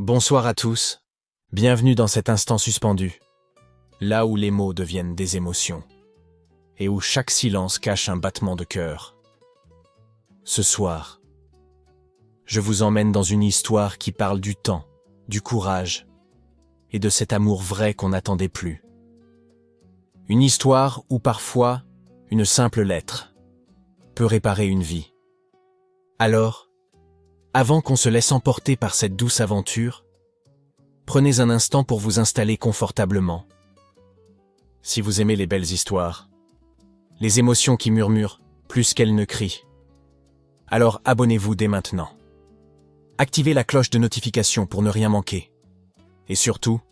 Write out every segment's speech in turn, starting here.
Bonsoir à tous, bienvenue dans cet instant suspendu, là où les mots deviennent des émotions, et où chaque silence cache un battement de cœur. Ce soir, je vous emmène dans une histoire qui parle du temps, du courage, et de cet amour vrai qu'on n'attendait plus. Une histoire où parfois, une simple lettre peut réparer une vie. Alors, avant qu'on se laisse emporter par cette douce aventure, prenez un instant pour vous installer confortablement. Si vous aimez les belles histoires, les émotions qui murmurent plus qu'elles ne crient, alors abonnez-vous dès maintenant. Activez la cloche de notification pour ne rien manquer. Et surtout,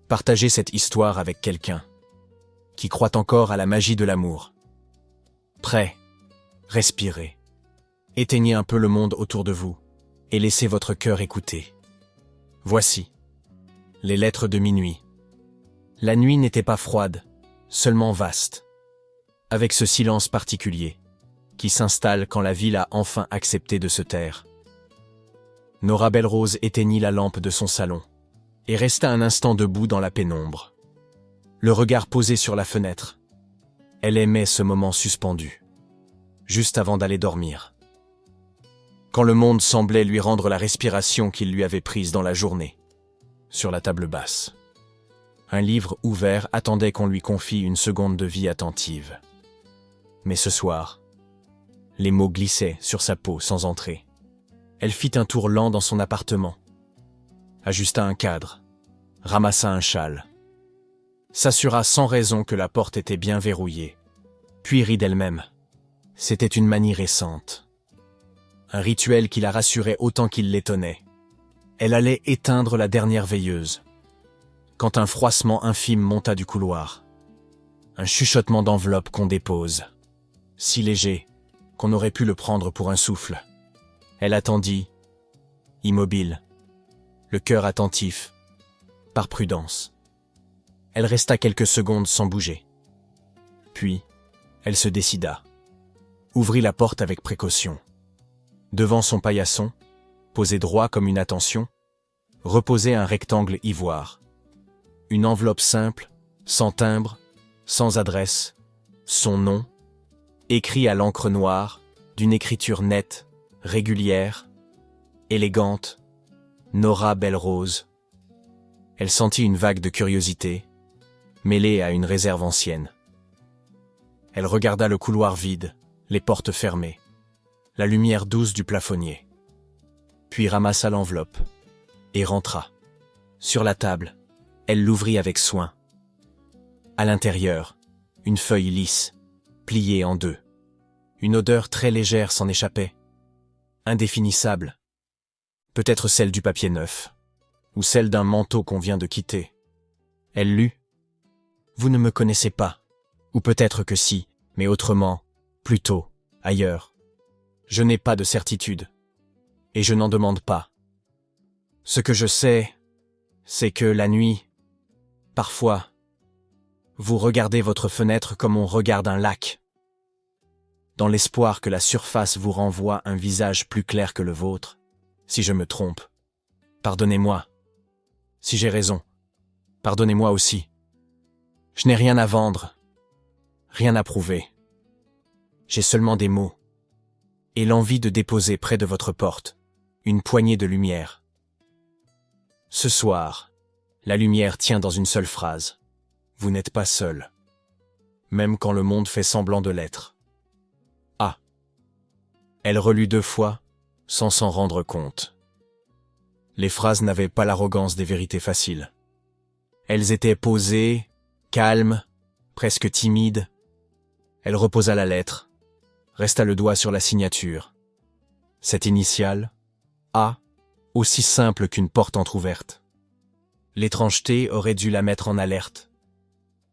partagez cette histoire avec quelqu'un qui croit encore à la magie de l'amour. Prêt, respirez. Éteignez un peu le monde autour de vous et laissez votre cœur écouter. Voici les lettres de minuit. La nuit n'était pas froide, seulement vaste, avec ce silence particulier qui s'installe quand la ville a enfin accepté de se taire. Nora Bellerose éteignit la lampe de son salon et resta un instant debout dans la pénombre, le regard posé sur la fenêtre. Elle aimait ce moment suspendu, juste avant d'aller dormir, quand le monde semblait lui rendre la respiration qu'il lui avait prise dans la journée. Sur la table basse, un livre ouvert attendait qu'on lui confie une seconde de vie attentive. Mais ce soir, les mots glissaient sur sa peau sans entrer. Elle fit un tour lent dans son appartement, ajusta un cadre, ramassa un châle, s'assura sans raison que la porte était bien verrouillée, puis rit d'elle-même. C'était une manie récente. Un rituel qui la rassurait autant qu'il l'étonnait. Elle allait éteindre la dernière veilleuse, quand un froissement infime monta du couloir. Un chuchotement d'enveloppe qu'on dépose, si léger qu'on aurait pu le prendre pour un souffle. Elle attendit, immobile, le cœur attentif, par prudence. Elle resta quelques secondes sans bouger. Puis, elle se décida, ouvrit la porte avec précaution. Devant son paillasson, posé droit comme une attention, reposait un rectangle ivoire. Une enveloppe simple, sans timbre, sans adresse, son nom, écrit à l'encre noire, d'une écriture nette, régulière, élégante, Nora Bellerose. Elle sentit une vague de curiosité, mêlée à une réserve ancienne. Elle regarda le couloir vide, les portes fermées, la lumière douce du plafonnier, puis ramassa l'enveloppe et rentra. Sur la table, elle l'ouvrit avec soin. À l'intérieur, une feuille lisse, pliée en deux. Une odeur très légère s'en échappait, indéfinissable, peut-être celle du papier neuf, ou celle d'un manteau qu'on vient de quitter. Elle lut « Vous ne me connaissez pas, ou peut-être que si, mais autrement, plutôt, ailleurs. Je n'ai pas de certitude, et je n'en demande pas. Ce que je sais, c'est que la nuit, parfois, vous regardez votre fenêtre comme on regarde un lac, dans l'espoir que la surface vous renvoie un visage plus clair que le vôtre. Si je me trompe, pardonnez-moi. Si j'ai raison, pardonnez-moi aussi. Je n'ai rien à vendre, rien à prouver. J'ai seulement des mots, et l'envie de déposer près de votre porte une poignée de lumière. Ce soir, la lumière tient dans une seule phrase. Vous n'êtes pas seul, même quand le monde fait semblant de l'être. Ah. Elle relut 2 fois, sans s'en rendre compte. Les phrases n'avaient pas l'arrogance des vérités faciles. Elles étaient posées, calmes, presque timides. Elle reposa la lettre, resta le doigt sur la signature. Cette initiale, A, aussi simple qu'une porte entr'ouverte. L'étrangeté aurait dû la mettre en alerte,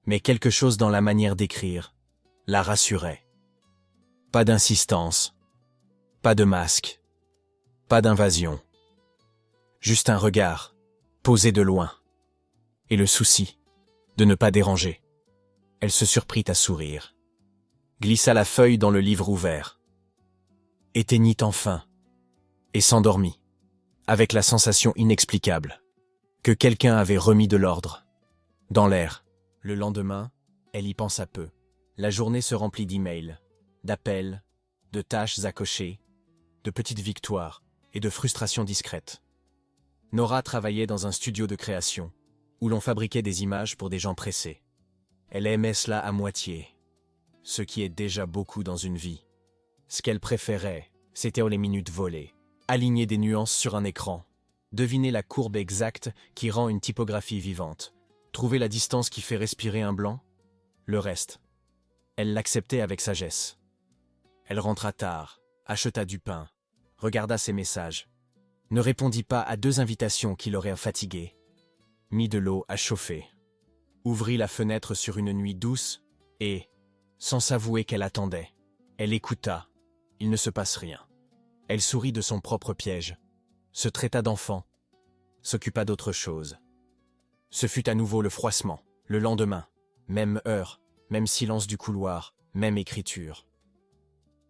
mais quelque chose dans la manière d'écrire la rassurait. Pas d'insistance, pas de masque, pas d'invasion. Juste un regard, posé de loin, et le souci de ne pas déranger. Elle se surprit à sourire, glissa la feuille dans le livre ouvert, éteignit enfin, et s'endormit, avec la sensation inexplicable que quelqu'un avait remis de l'ordre dans l'air. Le lendemain, elle y pensa peu. La journée se remplit d'emails, d'appels, de tâches à cocher, de petites victoires et de frustrations discrètes. Nora travaillait dans un studio de création, où l'on fabriquait des images pour des gens pressés. Elle aimait cela à moitié, ce qui est déjà beaucoup dans une vie. Ce qu'elle préférait, c'était les minutes volées, aligner des nuances sur un écran, deviner la courbe exacte qui rend une typographie vivante, trouver la distance qui fait respirer un blanc. Le reste, elle l'acceptait avec sagesse. Elle rentra tard, acheta du pain, regarda ses messages, ne répondit pas à 2 invitations qui l'auraient fatiguée, mit de l'eau à chauffer, ouvrit la fenêtre sur une nuit douce et, sans s'avouer qu'elle attendait, elle écouta. Il ne se passe rien. Elle sourit de son propre piège, se traita d'enfant, s'occupa d'autre chose. Ce fut à nouveau le froissement, le lendemain, même heure, même silence du couloir, même écriture.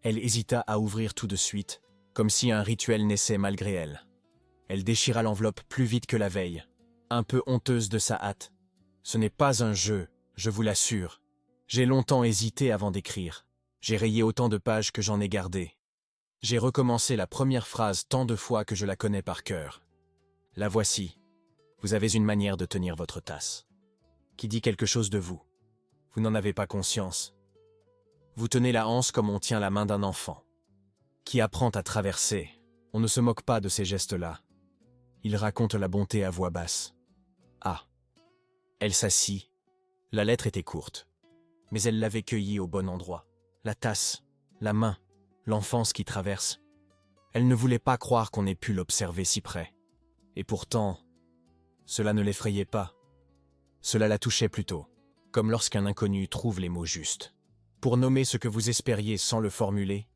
Elle hésita à ouvrir tout de suite, comme si un rituel naissait malgré elle. Elle déchira l'enveloppe plus vite que la veille, un peu honteuse de sa hâte. Ce n'est pas un jeu, je vous l'assure. J'ai longtemps hésité avant d'écrire. J'ai rayé autant de pages que j'en ai gardé. J'ai recommencé la première phrase tant de fois que je la connais par cœur. La voici. Vous avez une manière de tenir votre tasse, qui dit quelque chose de vous. Vous n'en avez pas conscience. Vous tenez la hanse comme on tient la main d'un enfant, qui apprend à traverser. On ne se moque pas de ces gestes-là. Il raconte la bonté à voix basse. Ah. Elle s'assit. La lettre était courte, mais elle l'avait cueillie au bon endroit. La tasse, la main, l'enfance qui traverse. Elle ne voulait pas croire qu'on ait pu l'observer si près. Et pourtant, cela ne l'effrayait pas. Cela la touchait plutôt, comme lorsqu'un inconnu trouve les mots justes. Pour nommer ce que vous espériez sans le formuler,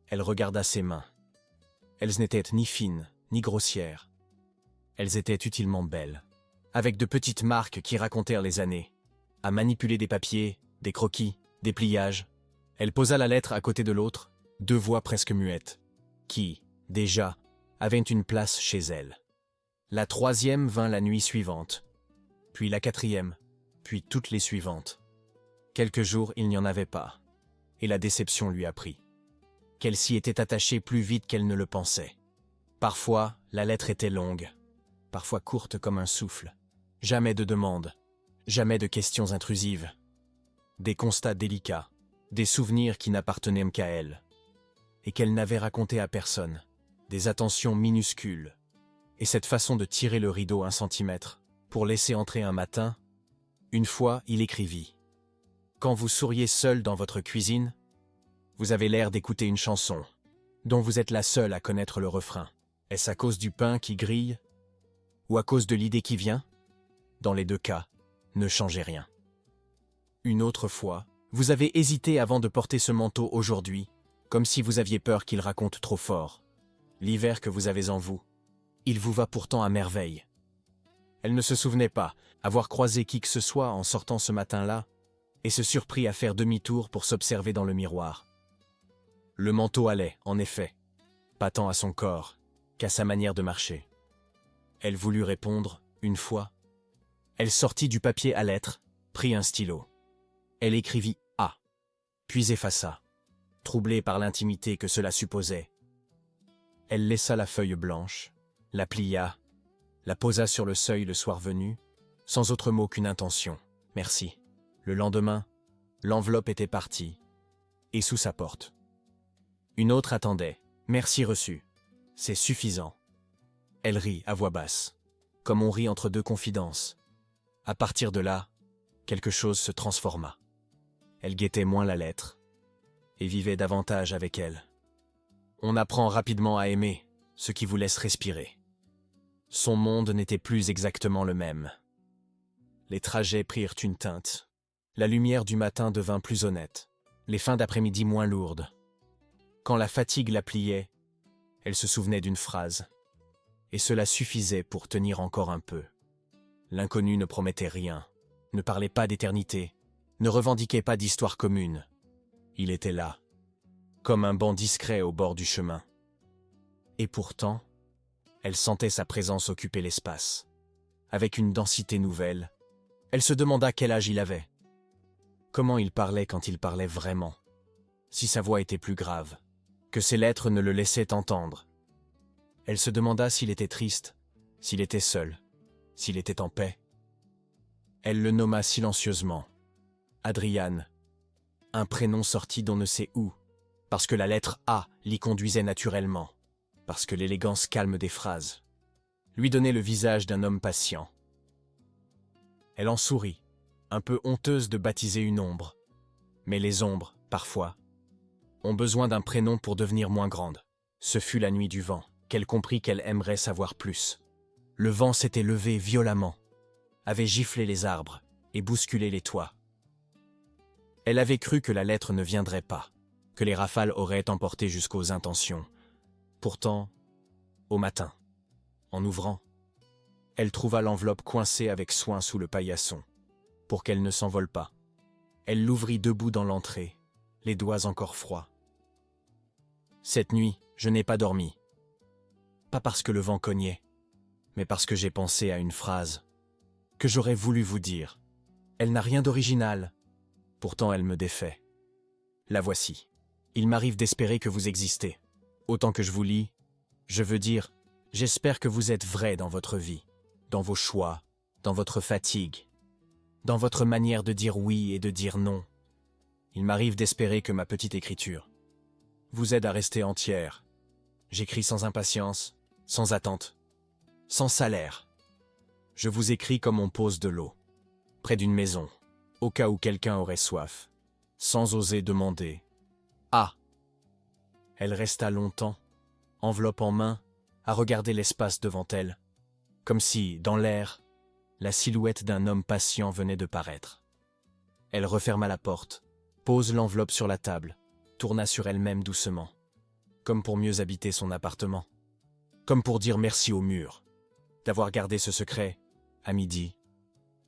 elle regarda ses mains. Elles n'étaient ni fines, ni grossières. Elles étaient utilement belles, avec de petites marques qui racontèrent les années. À manipuler des papiers, des croquis, des pliages. Elle posa la lettre à côté de l'autre, 2 voix presque muettes, qui, déjà, avaient une place chez elle. La 3e vint la nuit suivante, puis la 4e, puis toutes les suivantes. Quelques jours, il n'y en avait pas, et la déception lui apprit qu'elle s'y était attachée plus vite qu'elle ne le pensait. Parfois, la lettre était longue, parfois courte comme un souffle. Jamais de demandes, jamais de questions intrusives. Des constats délicats, des souvenirs qui n'appartenaient qu'à elle, et qu'elle n'avait raconté à personne, des attentions minuscules, et cette façon de tirer le rideau 1 centimètre, pour laisser entrer un matin. Une fois, il écrivit. Quand vous souriez seul dans votre cuisine, vous avez l'air d'écouter une chanson, dont vous êtes la seule à connaître le refrain. Est-ce à cause du pain qui grille, ou à cause de l'idée qui vient? Dans les 2 cas, ne changez rien. Une autre fois, vous avez hésité avant de porter ce manteau aujourd'hui, comme si vous aviez peur qu'il raconte trop fort. L'hiver que vous avez en vous, il vous va pourtant à merveille. Elle ne se souvenait pas avoir croisé qui que ce soit en sortant ce matin-là, et se surprit à faire demi-tour pour s'observer dans le miroir. Le manteau allait, en effet, pas tant à son corps qu'à sa manière de marcher. Elle voulut répondre, une fois. Elle sortit du papier à lettres, prit un stylo. Elle écrivit « A », puis effaça, troublée par l'intimité que cela supposait. Elle laissa la feuille blanche, la plia, la posa sur le seuil le soir venu, sans autre mot qu'une intention. Merci. Le lendemain, l'enveloppe était partie, et sous sa porte. Une autre attendait. Merci reçu. C'est suffisant. Elle rit à voix basse, comme on rit entre 2 confidences. À partir de là, quelque chose se transforma. Elle guettait moins la lettre, et vivait davantage avec elle. On apprend rapidement à aimer ce qui vous laisse respirer. Son monde n'était plus exactement le même. Les trajets prirent une teinte. La lumière du matin devint plus honnête, les fins d'après-midi moins lourdes. Quand la fatigue la pliait, elle se souvenait d'une phrase, et cela suffisait pour tenir encore un peu. L'inconnu ne promettait rien, ne parlait pas d'éternité, ne revendiquait pas d'histoire commune. Il était là, comme un banc discret au bord du chemin. Et pourtant, Elle sentait sa présence occuper l'espace. Avec une densité nouvelle, elle se demanda quel âge il avait. Comment il parlait quand il parlait vraiment. Si sa voix était plus grave, que ses lettres ne le laissaient entendre. Elle se demanda s'il était triste, s'il était seul, s'il était en paix. Elle le nomma silencieusement. Adrian, un prénom sorti d'on ne sait où, parce que la lettre A l'y conduisait naturellement, parce que l'élégance calme des phrases lui donnait le visage d'un homme patient. Elle en sourit, un peu honteuse de baptiser une ombre. Mais les ombres, parfois, ont besoin d'un prénom pour devenir moins grandes. Ce fut la nuit du vent, qu'elle comprit qu'elle aimerait savoir plus. Le vent s'était levé violemment, avait giflé les arbres et bousculé les toits. Elle avait cru que la lettre ne viendrait pas, que les rafales auraient emporté jusqu'aux intentions. Pourtant, au matin, en ouvrant, elle trouva l'enveloppe coincée avec soin sous le paillasson, pour qu'elle ne s'envole pas. Elle l'ouvrit debout dans l'entrée, les doigts encore froids. Cette nuit, je n'ai pas dormi. Pas parce que le vent cognait, mais parce que j'ai pensé à une phrase que j'aurais voulu vous dire. Elle n'a rien d'original, pourtant elle me défait. La voici. Il m'arrive d'espérer que vous existez. Autant que je vous lis, je veux dire, j'espère que vous êtes vrai dans votre vie, dans vos choix, dans votre fatigue, dans votre manière de dire oui et de dire non. Il m'arrive d'espérer que ma petite écriture vous aide à rester entière. J'écris sans impatience, sans attente, sans salaire. Je vous écris comme on pose de l'eau, près d'une maison, au cas où quelqu'un aurait soif, sans oser demander. Ah! Elle resta longtemps, enveloppe en main, à regarder l'espace devant elle, comme si, dans l'air, la silhouette d'un homme patient venait de paraître. Elle referma la porte, pose l'enveloppe sur la table, tourna sur elle-même doucement, comme pour mieux habiter son appartement, comme pour dire merci au mur, d'avoir gardé ce secret. À midi,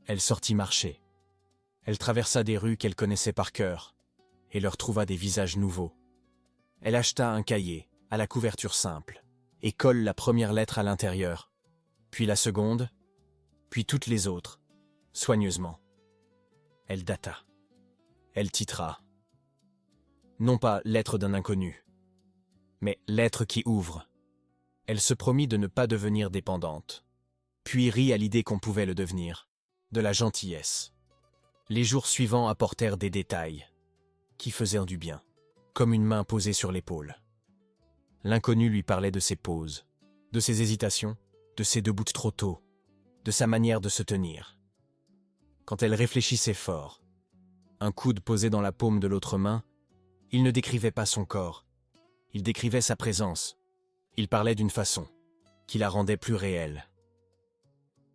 elle sortit marcher. Elle traversa des rues qu'elle connaissait par cœur, et leur trouva des visages nouveaux. Elle acheta un cahier, à la couverture simple, et colle la première lettre à l'intérieur, puis la seconde, puis toutes les autres, soigneusement. Elle data. Elle titra. Non pas lettre d'un inconnu, mais lettre qui ouvre. Elle se promit de ne pas devenir dépendante, puis rit à l'idée qu'on pouvait le devenir, de la gentillesse. Les jours suivants apportèrent des détails, qui faisaient du bien, comme une main posée sur l'épaule. L'inconnu lui parlait de ses pauses, de ses hésitations, de ses debout trop tôt, de sa manière de se tenir. Quand elle réfléchissait fort, un coude posé dans la paume de l'autre main, il ne décrivait pas son corps, il décrivait sa présence. Il parlait d'une façon qui la rendait plus réelle,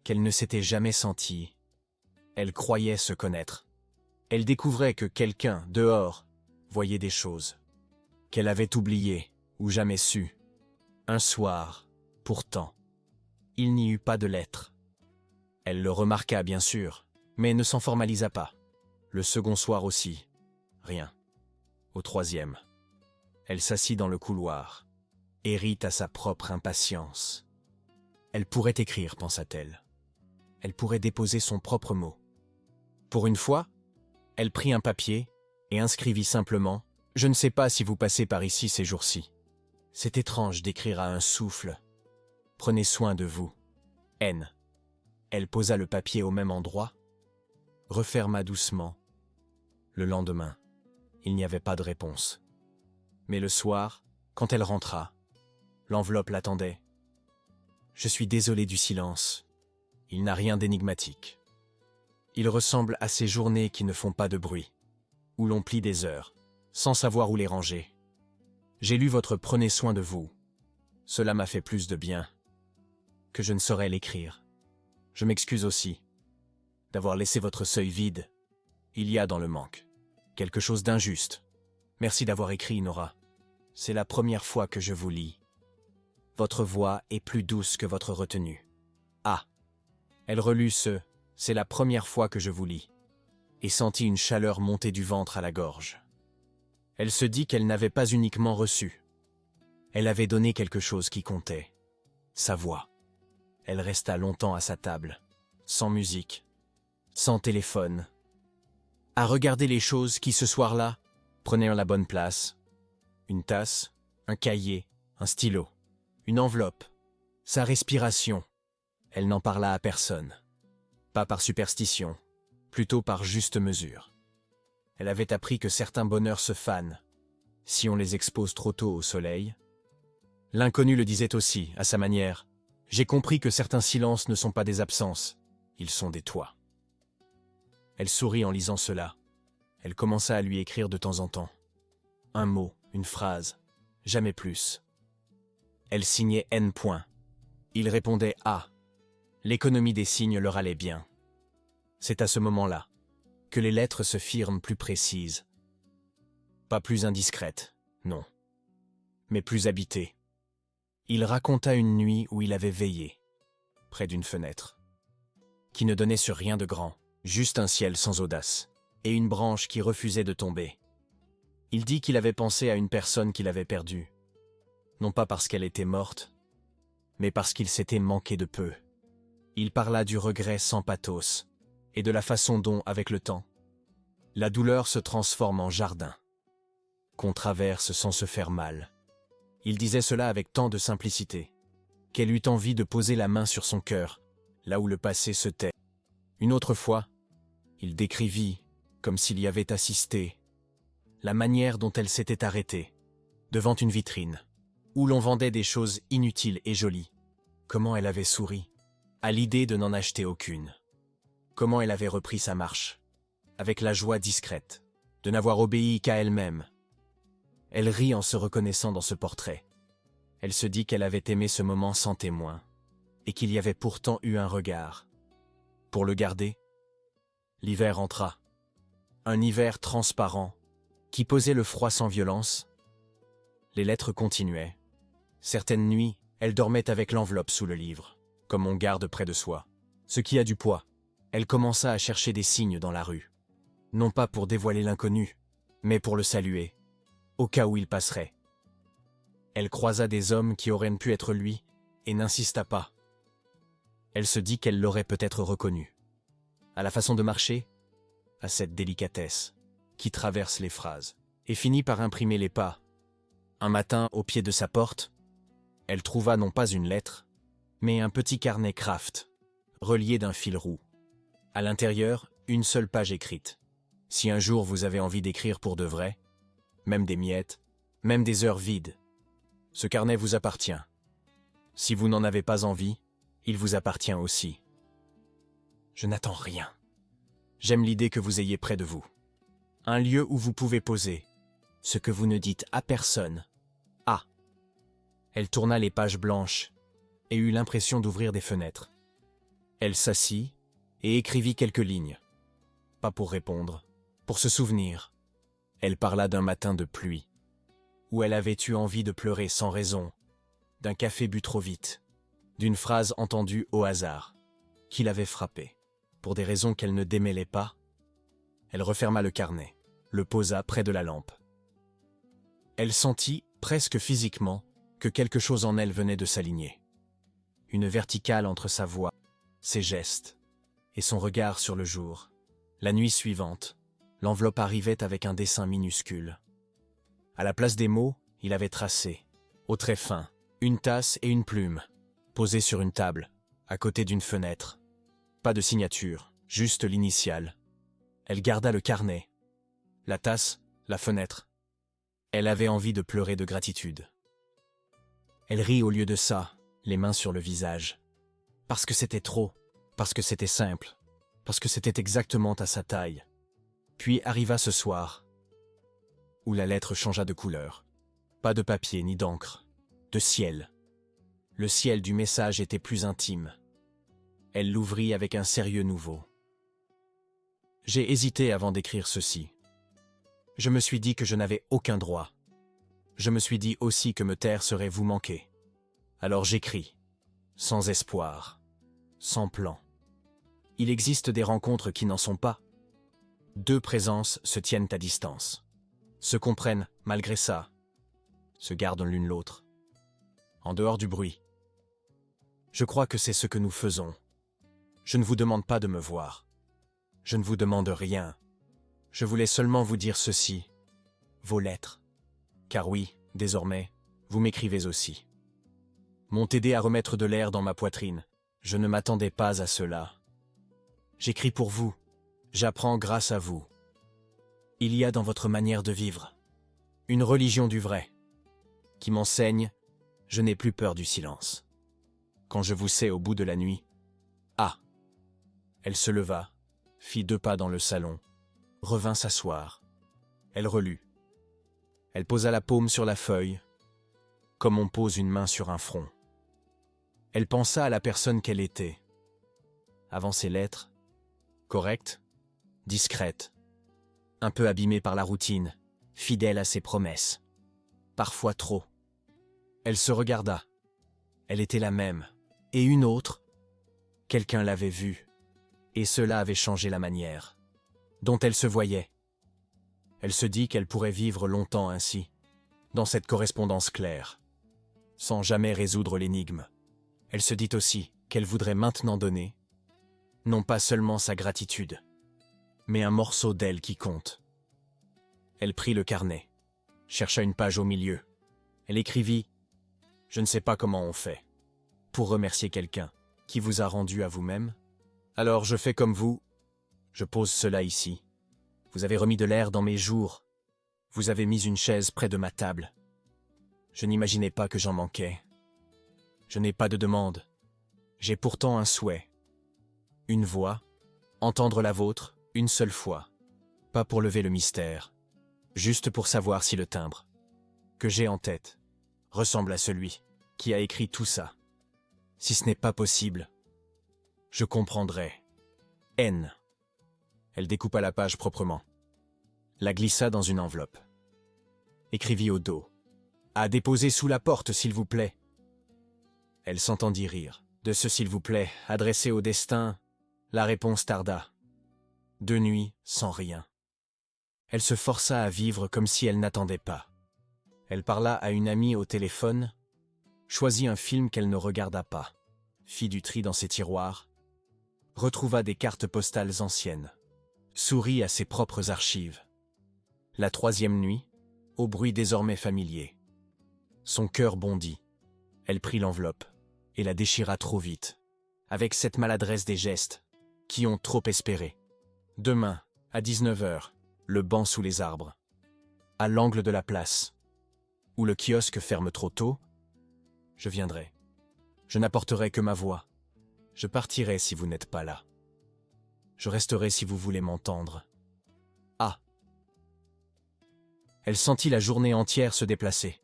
qu'elle ne s'était jamais sentie. Elle croyait se connaître. Elle découvrait que quelqu'un, dehors, voyait des choses qu'elle avait oubliées ou jamais su. Un soir, pourtant, il n'y eut pas de lettre. Elle le remarqua bien sûr, mais ne s'en formalisa pas. Le second soir aussi, rien. Au troisième, elle s'assit dans le couloir et rit à sa propre impatience. Elle pourrait écrire, pensa-t-elle. Elle pourrait déposer son propre mot. Pour une fois, elle prit un papier et inscrivit simplement « Je ne sais pas si vous passez par ici ces jours-ci. C'est étrange d'écrire à un souffle. Prenez soin de vous. N. » Elle posa le papier au même endroit, referma doucement. Le lendemain, il n'y avait pas de réponse. Mais le soir, quand elle rentra, l'enveloppe l'attendait. « Je suis désolé du silence. Il n'a rien d'énigmatique. Il ressemble à ces journées qui ne font pas de bruit, où l'on plie des heures, sans savoir où les ranger. J'ai lu votre prenez soin de vous. Cela m'a fait plus de bien que je ne saurais l'écrire. Je m'excuse aussi d'avoir laissé votre seuil vide. Il y a dans le manque quelque chose d'injuste. Merci d'avoir écrit, Nora. C'est la première fois que je vous lis. Votre voix est plus douce que votre retenue. Ah !» Elle relut ce « C'est la première fois que je vous lis » et sentit une chaleur monter du ventre à la gorge. Elle se dit qu'elle n'avait pas uniquement reçu. Elle avait donné quelque chose qui comptait. sa voix. Elle resta longtemps à sa table, sans musique, sans téléphone, à regarder les choses qui, ce soir-là, prenaient la bonne place. Une tasse, un cahier, un stylo, une enveloppe, sa respiration. Elle n'en parla à personne. Pas par superstition, plutôt par juste mesure. Elle avait appris que certains bonheurs se fanent si on les expose trop tôt au soleil. L'inconnu le disait aussi, à sa manière. J'ai compris que certains silences ne sont pas des absences, ils sont des toits. Elle sourit en lisant cela. Elle commença à lui écrire de temps en temps. Un mot, une phrase, jamais plus. Elle signait N. Il répondait A. L'économie des signes leur allait bien. C'est à ce moment-là que les lettres se firent plus précises. Pas plus indiscrètes, non, mais plus habitées. Il raconta une nuit où il avait veillé, près d'une fenêtre, qui ne donnait sur rien de grand, juste un ciel sans audace, et une branche qui refusait de tomber. Il dit qu'il avait pensé à une personne qu'il avait perdue, non pas parce qu'elle était morte, mais parce qu'il s'était manqué de peu. Il parla du regret sans pathos, et de la façon dont, avec le temps, la douleur se transforme en jardin, qu'on traverse sans se faire mal. Il disait cela avec tant de simplicité, qu'elle eut envie de poser la main sur son cœur, là où le passé se tait. Une autre fois, il décrivit, comme s'il y avait assisté, la manière dont elle s'était arrêtée, devant une vitrine, où l'on vendait des choses inutiles et jolies. Comment elle avait souri, à l'idée de n'en acheter aucune. Comment elle avait repris sa marche, avec la joie discrète, de n'avoir obéi qu'à elle-même. Elle rit en se reconnaissant dans ce portrait. Elle se dit qu'elle avait aimé ce moment sans témoin, et qu'il y avait pourtant eu un regard. Pour le garder, l'hiver entra. Un hiver transparent, qui posait le froid sans violence. Les lettres continuaient. Certaines nuits, elle dormait avec l'enveloppe sous le livre, comme on garde près de soi. Ce qui a du poids. Elle commença à chercher des signes dans la rue. Non pas pour dévoiler l'inconnu, mais pour le saluer, au cas où il passerait. Elle croisa des hommes qui auraient pu être lui, et n'insista pas. Elle se dit qu'elle l'aurait peut-être reconnu. À la façon de marcher, à cette délicatesse qui traverse les phrases, et finit par imprimer les pas. Un matin, au pied de sa porte, elle trouva non pas une lettre, mais un petit carnet Kraft, relié d'un fil roux. À l'intérieur, une seule page écrite. Si un jour vous avez envie d'écrire pour de vrai, même des miettes, même des heures vides, ce carnet vous appartient. Si vous n'en avez pas envie, il vous appartient aussi. Je n'attends rien. J'aime l'idée que vous ayez près de vous un lieu où vous pouvez poser ce que vous ne dites à personne. Ah. Elle tourna les pages blanches et eut l'impression d'ouvrir des fenêtres. Elle s'assit et écrivit quelques lignes. Pas pour répondre, pour se souvenir. Elle parla d'un matin de pluie, où elle avait eu envie de pleurer sans raison, d'un café bu trop vite, d'une phrase entendue au hasard, qui l'avait frappée. Pour des raisons qu'elle ne démêlait pas, elle referma le carnet, le posa près de la lampe. Elle sentit, presque physiquement, que quelque chose en elle venait de s'aligner. Une verticale entre sa voix, ses gestes, et son regard sur le jour. La nuit suivante, l'enveloppe arrivait avec un dessin minuscule. À la place des mots, il avait tracé, au trait fin, une tasse et une plume, posées sur une table, à côté d'une fenêtre. Pas de signature, juste l'initiale. Elle garda le carnet, la tasse, la fenêtre. Elle avait envie de pleurer de gratitude. Elle rit au lieu de ça, les mains sur le visage. Parce que c'était trop, parce que c'était simple, parce que c'était exactement à sa taille. Puis arriva ce soir, où la lettre changea de couleur. Pas de papier ni d'encre, de ciel. Le ciel du message était plus intime. Elle l'ouvrit avec un sérieux nouveau. J'ai hésité avant d'écrire ceci. Je me suis dit que je n'avais aucun droit. Je me suis dit aussi que me taire serait vous manquer. Alors j'écris, sans espoir, sans plan. Il existe des rencontres qui n'en sont pas. Deux présences se tiennent à distance, se comprennent malgré ça, se gardent l'une l'autre, en dehors du bruit. Je crois que c'est ce que nous faisons. Je ne vous demande pas de me voir. Je ne vous demande rien. Je voulais seulement vous dire ceci. Vos lettres. Car oui, désormais, vous m'écrivez aussi. M'ont aidé à remettre de l'air dans ma poitrine. Je ne m'attendais pas à cela. J'écris pour vous. J'apprends grâce à vous. Il y a dans votre manière de vivre une religion du vrai qui m'enseigne, je n'ai plus peur du silence. Quand je vous sais au bout de la nuit, ah! Elle se leva, fit 2 pas dans le salon, revint s'asseoir. Elle relut. Elle posa la paume sur la feuille, comme on pose une main sur un front. Elle pensa à la personne qu'elle était. Avant ces lettres, correcte, discrète, un peu abîmée par la routine, fidèle à ses promesses. Parfois trop. Elle se regarda. Elle était la même. Et une autre. Quelqu'un l'avait vue. Et cela avait changé la manière dont elle se voyait. Elle se dit qu'elle pourrait vivre longtemps ainsi, dans cette correspondance claire, sans jamais résoudre l'énigme. Elle se dit aussi qu'elle voudrait maintenant donner, non pas seulement sa gratitude, mais un morceau d'elle qui compte. Elle prit le carnet, chercha une page au milieu. Elle écrivit « Je ne sais pas comment on fait pour remercier quelqu'un qui vous a rendu à vous-même. Alors je fais comme vous, je pose cela ici. Vous avez remis de l'air dans mes jours. Vous avez mis une chaise près de ma table. Je n'imaginais pas que j'en manquais. Je n'ai pas de demande. J'ai pourtant un souhait. Une voix, entendre la vôtre, une seule fois. Pas pour lever le mystère, juste pour savoir si le timbre que j'ai en tête ressemble à celui qui a écrit tout ça. Si ce n'est pas possible, je comprendrai. N. Elle découpa la page proprement, la glissa dans une enveloppe. Écrivit au dos. À déposer sous la porte, s'il vous plaît. Elle s'entendit rire. De ce s'il vous plaît, adressé au destin, la réponse tarda. 2 nuits sans rien. Elle se força à vivre comme si elle n'attendait pas. Elle parla à une amie au téléphone, choisit un film qu'elle ne regarda pas, fit du tri dans ses tiroirs, retrouva des cartes postales anciennes, sourit à ses propres archives. La 3e nuit, au bruit désormais familier. Son cœur bondit. Elle prit l'enveloppe et la déchira trop vite, avec cette maladresse des gestes qui ont trop espéré. Demain, à 19h, le banc sous les arbres, à l'angle de la place, où le kiosque ferme trop tôt, je viendrai. Je n'apporterai que ma voix. Je partirai si vous n'êtes pas là. Je resterai si vous voulez m'entendre. Ah! Elle sentit la journée entière se déplacer.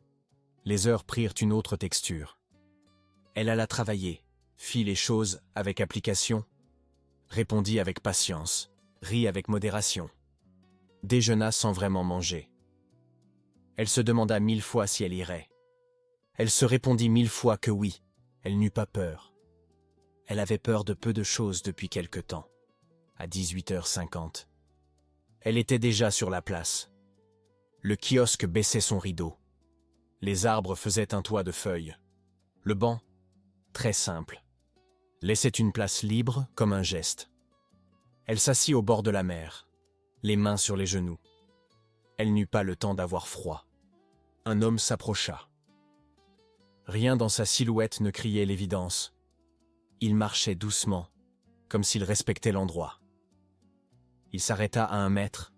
Les heures prirent une autre texture. Elle alla travailler, fit les choses avec application, répondit avec patience, rit avec modération, déjeuna sans vraiment manger. Elle se demanda 1000 fois si elle irait. Elle se répondit 1000 fois que oui, elle n'eut pas peur. Elle avait peur de peu de choses depuis quelque temps. À 18h50. Elle était déjà sur la place. Le kiosque baissait son rideau. Les arbres faisaient un toit de feuilles. Le banc, très simple, laissait une place libre comme un geste. Elle s'assit au bord de la mer, les mains sur les genoux. Elle n'eut pas le temps d'avoir froid. Un homme s'approcha. Rien dans sa silhouette ne criait l'évidence. Il marchait doucement, comme s'il respectait l'endroit. Il s'arrêta à 1 mètre.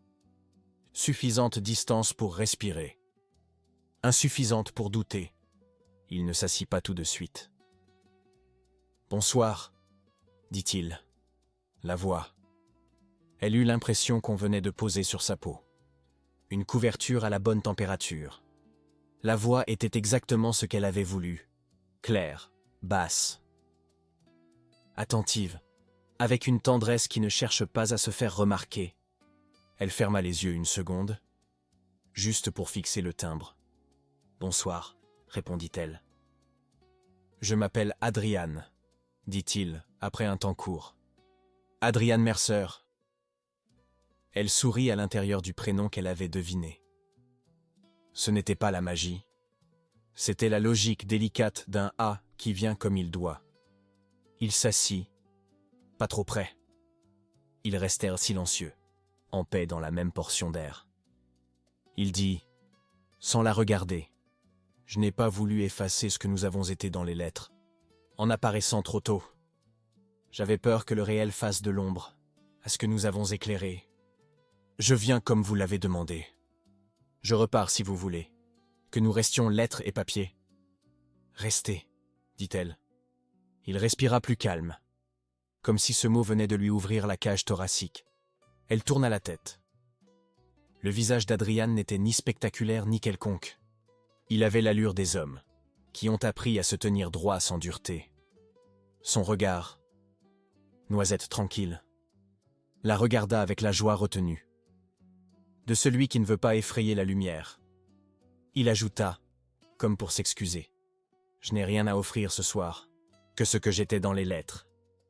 Suffisante distance pour respirer. Insuffisante pour douter. Il ne s'assit pas tout de suite. « Bonsoir », dit-il. La voix. Elle eut l'impression qu'on venait de poser sur sa peau. Une couverture à la bonne température. La voix était exactement ce qu'elle avait voulu. Claire, basse. Attentive, avec une tendresse qui ne cherche pas à se faire remarquer. Elle ferma les yeux une seconde, juste pour fixer le timbre. « Bonsoir », répondit-elle. « Je m'appelle Adriane », dit-il, après un temps court. « Adriane Mercer. » Elle sourit à l'intérieur du prénom qu'elle avait deviné. Ce n'était pas la magie. C'était la logique délicate d'un « A » qui vient comme il doit. Il s'assit, pas trop près. Ils restèrent silencieux, en paix dans la même portion d'air. Il dit, sans la regarder, « Je n'ai pas voulu effacer ce que nous avons été dans les lettres, en apparaissant trop tôt. J'avais peur que le réel fasse de l'ombre à ce que nous avons éclairé. Je viens comme vous l'avez demandé. Je repars si vous voulez, que nous restions lettres et papier. »« Restez, » dit-elle. Il respira plus calme, comme si ce mot venait de lui ouvrir la cage thoracique. Elle tourna la tête. Le visage d'Adrian n'était ni spectaculaire ni quelconque. Il avait l'allure des hommes, qui ont appris à se tenir droit sans dureté. Son regard, Noisette tranquille, la regarda avec la joie retenue, de celui qui ne veut pas effrayer la lumière. Il ajouta, comme pour s'excuser, « Je n'ai rien à offrir ce soir, que ce que j'étais dans les lettres,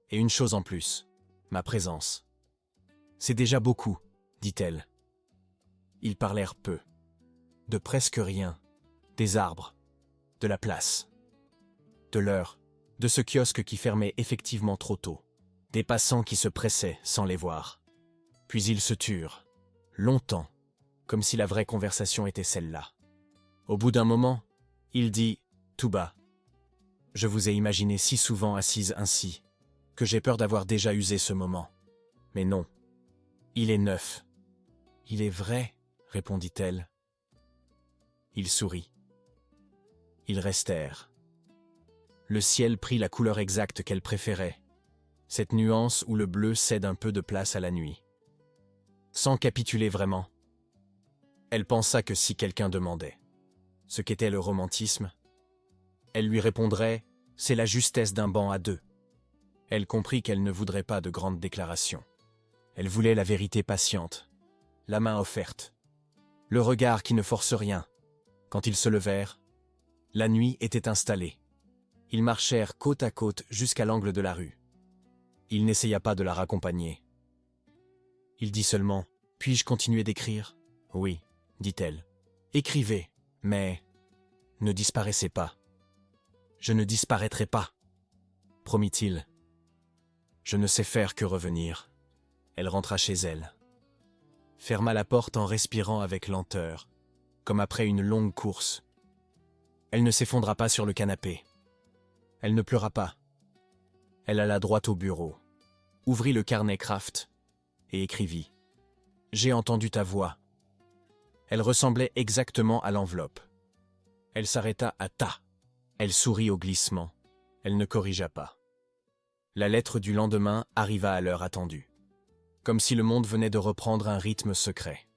et une chose en plus, ma présence. »« C'est déjà beaucoup, » dit-elle. Ils parlèrent peu, de presque rien, des arbres, de la place, de l'heure, de ce kiosque qui fermait effectivement trop tôt, des passants qui se pressaient sans les voir. Puis ils se turent, longtemps, comme si la vraie conversation était celle-là. Au bout d'un moment, il dit, tout bas, « Je vous ai imaginé si souvent assise ainsi, que j'ai peur d'avoir déjà usé ce moment. Mais non, il est neuf. »« Il est vrai, » répondit-elle. Il sourit. Ils restèrent. Le ciel prit la couleur exacte qu'elle préférait, cette nuance où le bleu cède un peu de place à la nuit. Sans capituler vraiment, elle pensa que si quelqu'un demandait ce qu'était le romantisme, elle lui répondrait « c'est la justesse d'un banc à deux ». Elle comprit qu'elle ne voudrait pas de grandes déclarations. Elle voulait la vérité patiente, la main offerte, le regard qui ne force rien. Quand ils se levèrent, la nuit était installée. Ils marchèrent côte à côte jusqu'à l'angle de la rue. Il n'essaya pas de la raccompagner. Il dit seulement « Puis-je continuer d'écrire ?»« Oui, » dit-elle. « Écrivez, mais ne disparaissez pas. »« Je ne disparaîtrai pas, » promit-il. « Je ne sais faire que revenir. » Elle rentra chez elle, ferma la porte en respirant avec lenteur, comme après une longue course. Elle ne s'effondra pas sur le canapé. Elle ne pleura pas. Elle alla droit au bureau, ouvrit le carnet Kraft et écrivit « J'ai entendu ta voix ». Elle ressemblait exactement à l'enveloppe. Elle s'arrêta à « ta ». Elle sourit au glissement. Elle ne corrigea pas. La lettre du lendemain arriva à l'heure attendue, comme si le monde venait de reprendre un rythme secret.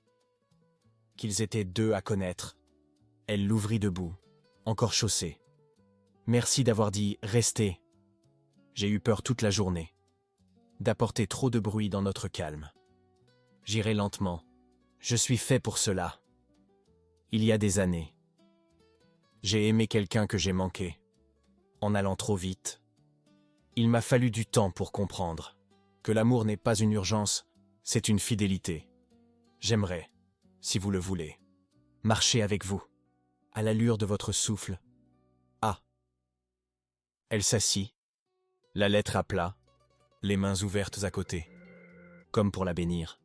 Qu'ils étaient deux à connaître. Elle l'ouvrit debout, encore chaussée. « Merci d'avoir dit « restez ». J'ai eu peur toute la journée, d'apporter trop de bruit dans notre calme. J'irai lentement. Je suis fait pour cela. Il y a des années, j'ai aimé quelqu'un que j'ai manqué, en allant trop vite. Il m'a fallu du temps pour comprendre que l'amour n'est pas une urgence, c'est une fidélité. J'aimerais, si vous le voulez, marcher avec vous, à l'allure de votre souffle. Ah !» Elle s'assit, la lettre à plat, les mains ouvertes à côté, comme pour la bénir.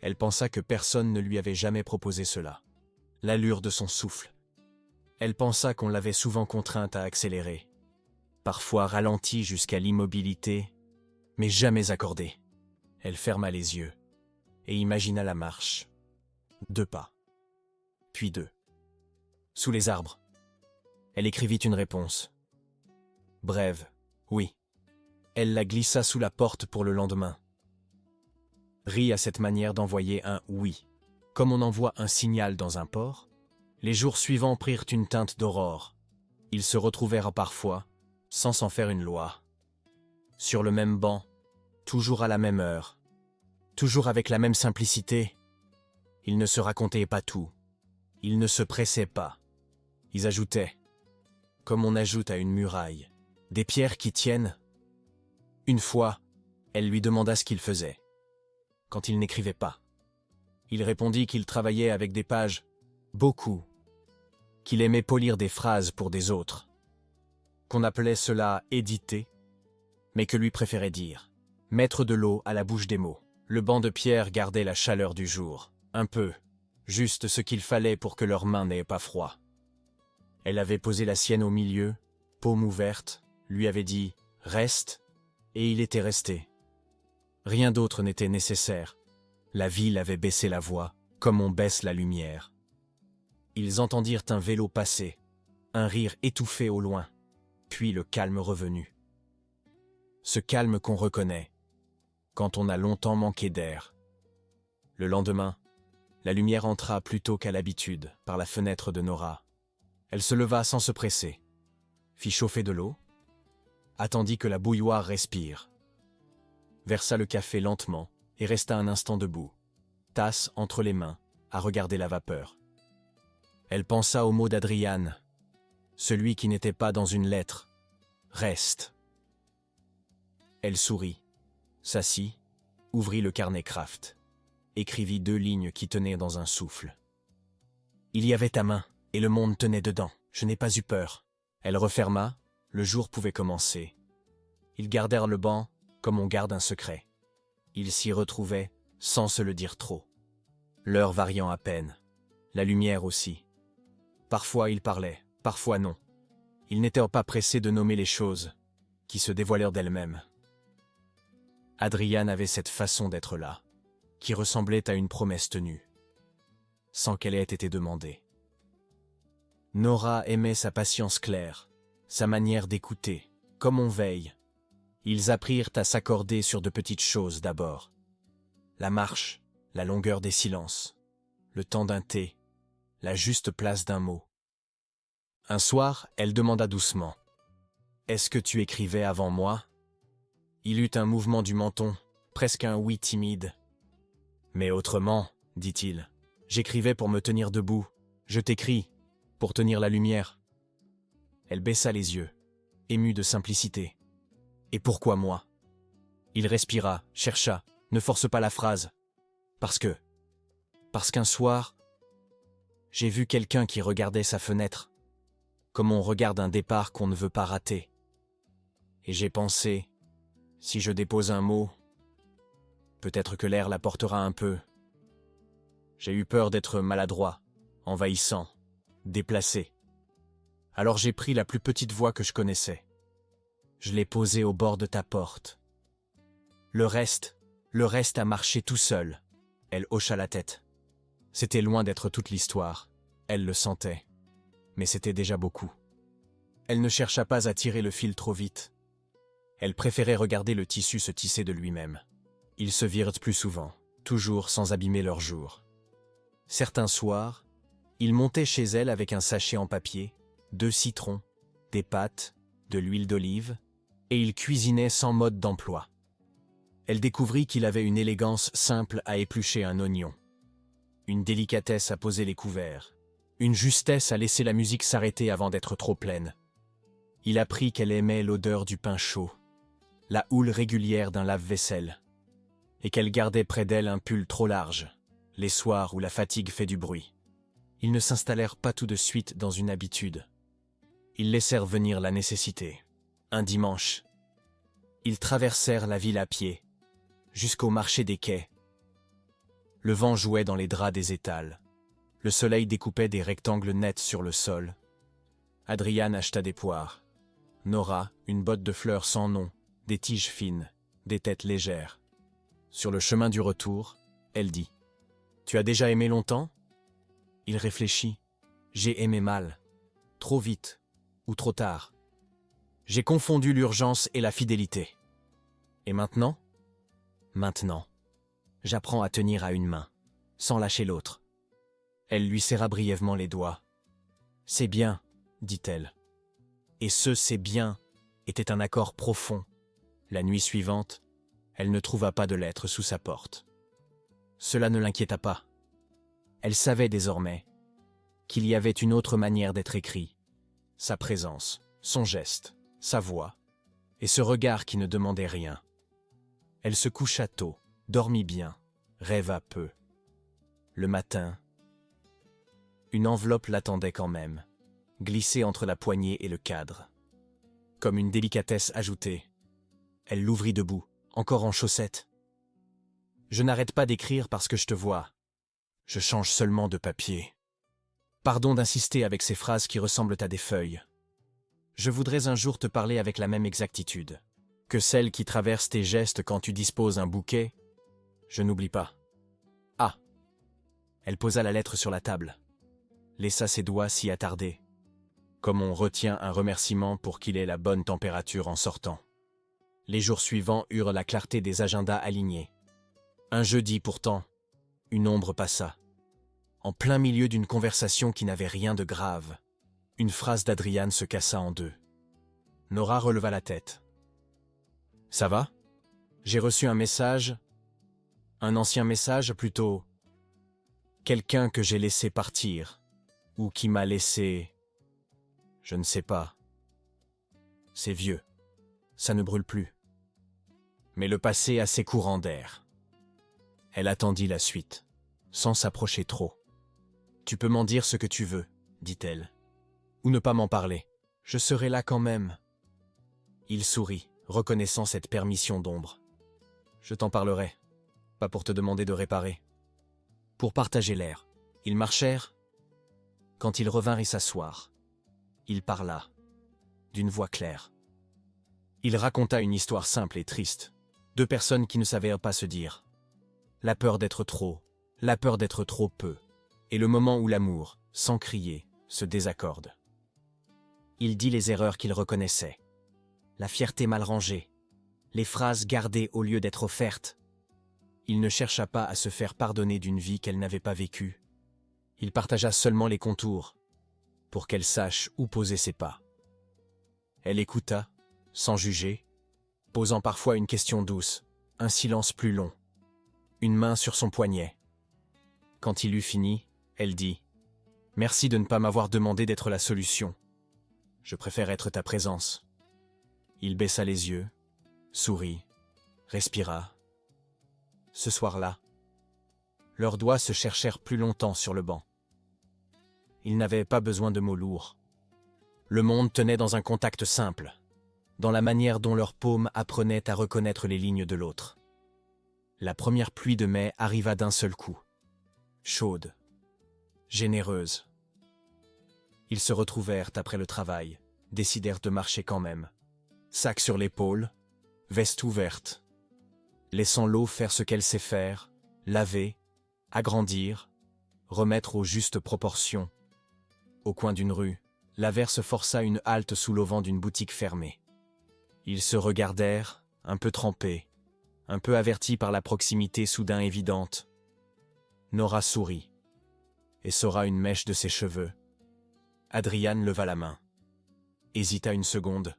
Elle pensa que personne ne lui avait jamais proposé cela, l'allure de son souffle. Elle pensa qu'on l'avait souvent contrainte à accélérer, parfois ralentie jusqu'à l'immobilité, mais jamais accordée. Elle ferma les yeux et imagina la marche. 2 pas, puis 2. Sous les arbres, elle écrivit une réponse. Brève, oui. Elle la glissa sous la porte pour le lendemain. Rit à cette manière d'envoyer un « oui ». Comme on envoie un signal dans un port, les jours suivants prirent une teinte d'aurore. Ils se retrouvèrent parfois, sans s'en faire une loi. Sur le même banc, toujours à la même heure, toujours avec la même simplicité. Ils ne se racontaient pas tout. Ils ne se pressaient pas. Ils ajoutaient, comme on ajoute à une muraille, des pierres qui tiennent. Une fois, elle lui demanda ce qu'il faisait, quand il n'écrivait pas. Il répondit qu'il travaillait avec des pages, beaucoup, qu'il aimait polir des phrases pour des autres, qu'on appelait cela « éditer », Mais que lui préférait dire? Mettre de l'eau à la bouche des mots. Le banc de pierre gardait la chaleur du jour. Un peu. Juste ce qu'il fallait pour que leurs mains n'aient pas froid. Elle avait posé la sienne au milieu, paume ouverte, lui avait dit « Reste », et il était resté. Rien d'autre n'était nécessaire. La ville avait baissé la voix, comme on baisse la lumière. Ils entendirent un vélo passer, un rire étouffé au loin, puis le calme revenu. Ce calme qu'on reconnaît, quand on a longtemps manqué d'air. Le lendemain, la lumière entra plus tôt qu'à l'habitude, par la fenêtre de Nora. Elle se leva sans se presser, fit chauffer de l'eau, attendit que la bouilloire respire, versa le café lentement et resta un instant debout, tasse entre les mains, à regarder la vapeur. Elle pensa au mot d'Adriane, celui qui n'était pas dans une lettre. Reste. Elle sourit, s'assit, ouvrit le carnet Kraft, écrivit 2 lignes qui tenaient dans un souffle. Il y avait ta main, et le monde tenait dedans. Je n'ai pas eu peur. Elle referma, le jour pouvait commencer. Ils gardèrent le banc comme on garde un secret. Ils s'y retrouvaient sans se le dire trop. L'heure variant à peine, la lumière aussi. Parfois ils parlaient, parfois non. Ils n'étaient pas pressés de nommer les choses, qui se dévoilèrent d'elles-mêmes. Adriane avait cette façon d'être là, qui ressemblait à une promesse tenue, sans qu'elle ait été demandée. Nora aimait sa patience claire, sa manière d'écouter, comme on veille. Ils apprirent à s'accorder sur de petites choses d'abord. La marche, la longueur des silences, le temps d'un thé, la juste place d'un mot. Un soir, elle demanda doucement « Est-ce que tu écrivais avant moi ?» Il eut un mouvement du menton, presque un oui timide. « Mais autrement, dit-il, j'écrivais pour me tenir debout. Je t'écris, pour tenir la lumière. » Elle baissa les yeux, émue de simplicité. « Et pourquoi moi ?» Il respira, chercha, ne force pas la phrase. « Parce qu'un soir, j'ai vu quelqu'un qui regardait sa fenêtre, comme on regarde un départ qu'on ne veut pas rater. Et j'ai pensé, si je dépose un mot, peut-être que l'air l'apportera un peu. J'ai eu peur d'être maladroit, envahissant, déplacé. Alors j'ai pris la plus petite voix que je connaissais. Je l'ai posée au bord de ta porte. Le reste a marché tout seul. » Elle hocha la tête. C'était loin d'être toute l'histoire. Elle le sentait. Mais c'était déjà beaucoup. Elle ne chercha pas à tirer le fil trop vite. Elle préférait regarder le tissu se tisser de lui-même. Ils se virent plus souvent, toujours sans abîmer leur jour. Certains soirs, il montait chez elle avec un sachet en papier, 2 citrons, des pâtes, de l'huile d'olive, et il cuisinait sans mode d'emploi. Elle découvrit qu'il avait une élégance simple à éplucher un oignon, une délicatesse à poser les couverts, une justesse à laisser la musique s'arrêter avant d'être trop pleine. Il apprit qu'elle aimait l'odeur du pain chaud, la houle régulière d'un lave-vaisselle, et qu'elle gardait près d'elle un pull trop large, les soirs où la fatigue fait du bruit. Ils ne s'installèrent pas tout de suite dans une habitude. Ils laissèrent venir la nécessité. Un dimanche, ils traversèrent la ville à pied, jusqu'au marché des quais. Le vent jouait dans les draps des étals. Le soleil découpait des rectangles nets sur le sol. Adriane acheta des poires. Nora, une botte de fleurs sans nom, des tiges fines, des têtes légères. Sur le chemin du retour, elle dit « Tu as déjà aimé longtemps ?» Il réfléchit. « J'ai aimé mal. Trop vite. Ou trop tard. J'ai confondu l'urgence et la fidélité. Et maintenant ? Maintenant. J'apprends à tenir à une main, sans lâcher l'autre. » Elle lui serra brièvement les doigts. « C'est bien, » dit-elle. Et ce « c'est bien » était un accord profond. La nuit suivante, elle ne trouva pas de lettre sous sa porte. Cela ne l'inquiéta pas. Elle savait désormais qu'il y avait une autre manière d'être écrit. Sa présence, son geste, sa voix, et ce regard qui ne demandait rien. Elle se coucha tôt, dormit bien, rêva peu. Le matin, une enveloppe l'attendait quand même, glissée entre la poignée et le cadre. Comme une délicatesse ajoutée. Elle l'ouvrit debout, encore en chaussettes. Je n'arrête pas d'écrire parce que je te vois. Je change seulement de papier. Pardon d'insister avec ces phrases qui ressemblent à des feuilles. Je voudrais un jour te parler avec la même exactitude que celle qui traverse tes gestes quand tu disposes un bouquet. Je n'oublie pas. Ah. Elle posa la lettre sur la table, laissa ses doigts s'y attarder, comme on retient un remerciement pour qu'il ait la bonne température en sortant. Les jours suivants eurent la clarté des agendas alignés. Un jeudi pourtant, une ombre passa. En plein milieu d'une conversation qui n'avait rien de grave, une phrase d'Adriane se cassa en deux. Nora releva la tête. « Ça va ? J'ai reçu un message, un ancien message plutôt. Quelqu'un que j'ai laissé partir, ou qui m'a laissé... Je ne sais pas. C'est vieux, ça ne brûle plus. Mais le passé a ses courants d'air. » Elle attendit la suite, sans s'approcher trop. « Tu peux m'en dire ce que tu veux, dit-elle. Ou ne pas m'en parler. Je serai là quand même. » Il sourit, reconnaissant cette permission d'ombre. « Je t'en parlerai, pas pour te demander de réparer. Pour partager l'air. » Ils marchèrent. Quand ils revinrent y s'asseoir, il parla, d'une voix claire. Il raconta une histoire simple et triste, deux personnes qui ne savaient pas se dire. La peur d'être trop peu, et le moment où l'amour, sans crier, se désaccorde. Il dit les erreurs qu'il reconnaissait, la fierté mal rangée, les phrases gardées au lieu d'être offertes. Il ne chercha pas à se faire pardonner d'une vie qu'elle n'avait pas vécue. Il partagea seulement les contours, pour qu'elle sache où poser ses pas. Elle écouta, sans juger, posant parfois une question douce, un silence plus long, une main sur son poignet. Quand il eut fini, elle dit « Merci de ne pas m'avoir demandé d'être la solution. Je préfère être ta présence. » Il baissa les yeux, sourit, respira. Ce soir-là, leurs doigts se cherchèrent plus longtemps sur le banc. Ils n'avaient pas besoin de mots lourds. Le monde tenait dans un contact simple, dans la manière dont leurs paumes apprenaient à reconnaître les lignes de l'autre. La première pluie de mai arriva d'un seul coup, chaude, généreuse. Ils se retrouvèrent après le travail, décidèrent de marcher quand même. Sac sur l'épaule, veste ouverte, laissant l'eau faire ce qu'elle sait faire, laver, agrandir, remettre aux justes proportions. Au coin d'une rue, l'averse força une halte sous l'auvent d'une boutique fermée. Ils se regardèrent, un peu trempés, un peu avertis par la proximité soudain évidente. Nora sourit, essora une mèche de ses cheveux. Adriane leva la main, hésita une seconde,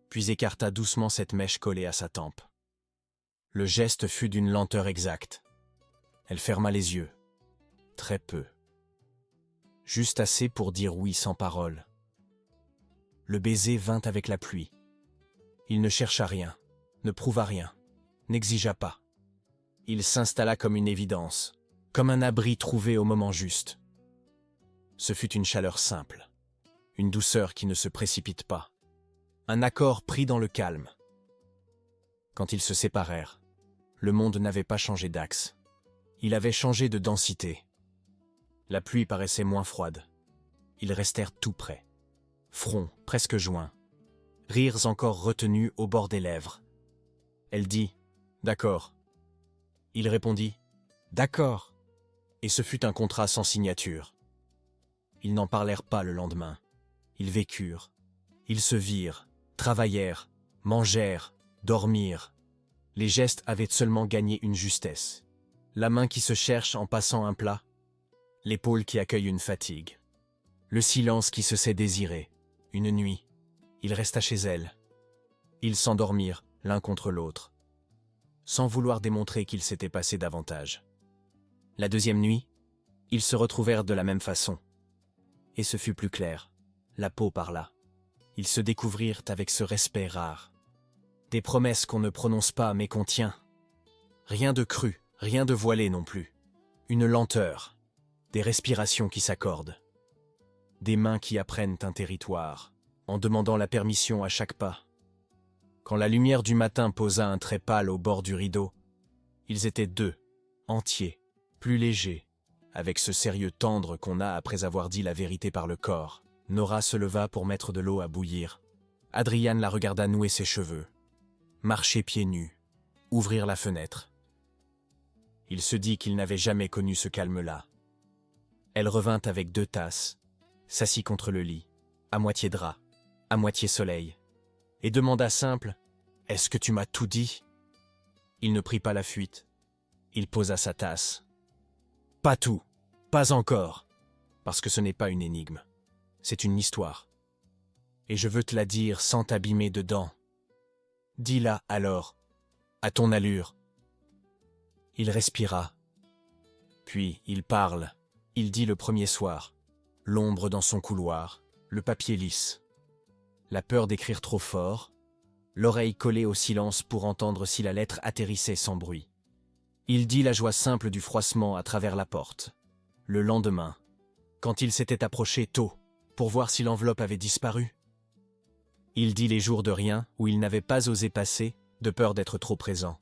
puis écarta doucement cette mèche collée à sa tempe. Le geste fut d'une lenteur exacte. Elle ferma les yeux, très peu. Juste assez pour dire oui sans parole. Le baiser vint avec la pluie. Il ne chercha rien, ne prouva rien, n'exigea pas. Il s'installa comme une évidence, comme un abri trouvé au moment juste. Ce fut une chaleur simple, une douceur qui ne se précipite pas, un accord pris dans le calme. Quand ils se séparèrent, le monde n'avait pas changé d'axe. Il avait changé de densité. La pluie paraissait moins froide. Ils restèrent tout près, fronts presque joints, rires encore retenus au bord des lèvres. Elle dit « D'accord ». Il répondit « D'accord ». Et ce fut un contrat sans signature. Ils n'en parlèrent pas le lendemain. Ils vécurent. Ils se virent, travaillèrent, mangèrent, dormirent. Les gestes avaient seulement gagné une justesse. La main qui se cherche en passant un plat, l'épaule qui accueille une fatigue, le silence qui se sait désiré, une nuit. Il resta chez elle. Ils s'endormirent l'un contre l'autre, sans vouloir démontrer qu'il s'était passé davantage. La deuxième nuit, ils se retrouvèrent de la même façon. Et ce fut plus clair. La peau parla. Ils se découvrirent avec ce respect rare. Des promesses qu'on ne prononce pas mais qu'on tient. Rien de cru, rien de voilé non plus. Une lenteur, des respirations qui s'accordent. Des mains qui apprennent un territoire, en demandant la permission à chaque pas. Quand la lumière du matin posa un trait pâle au bord du rideau, ils étaient deux, entiers, plus légers, avec ce sérieux tendre qu'on a après avoir dit la vérité par le corps. Nora se leva pour mettre de l'eau à bouillir. Adrian la regarda nouer ses cheveux, marcher pieds nus, ouvrir la fenêtre. Il se dit qu'il n'avait jamais connu ce calme-là. Elle revint avec 2 tasses, s'assit contre le lit, à moitié drap, à moitié soleil, et demanda simple « Est-ce que tu m'as tout dit ?» Il ne prit pas la fuite. Il posa sa tasse. « Pas tout, pas encore, parce que ce n'est pas une énigme, c'est une histoire. Et je veux te la dire sans t'abîmer dedans. Dis-la alors, à ton allure. » Il respira. Puis il parle. Il dit le premier soir. L'ombre dans son couloir, le papier lisse. La peur d'écrire trop fort, l'oreille collée au silence pour entendre si la lettre atterrissait sans bruit. Il dit la joie simple du froissement à travers la porte. Le lendemain, quand il s'était approché tôt, pour voir si l'enveloppe avait disparu. Il dit les jours de rien où il n'avait pas osé passer, de peur d'être trop présent.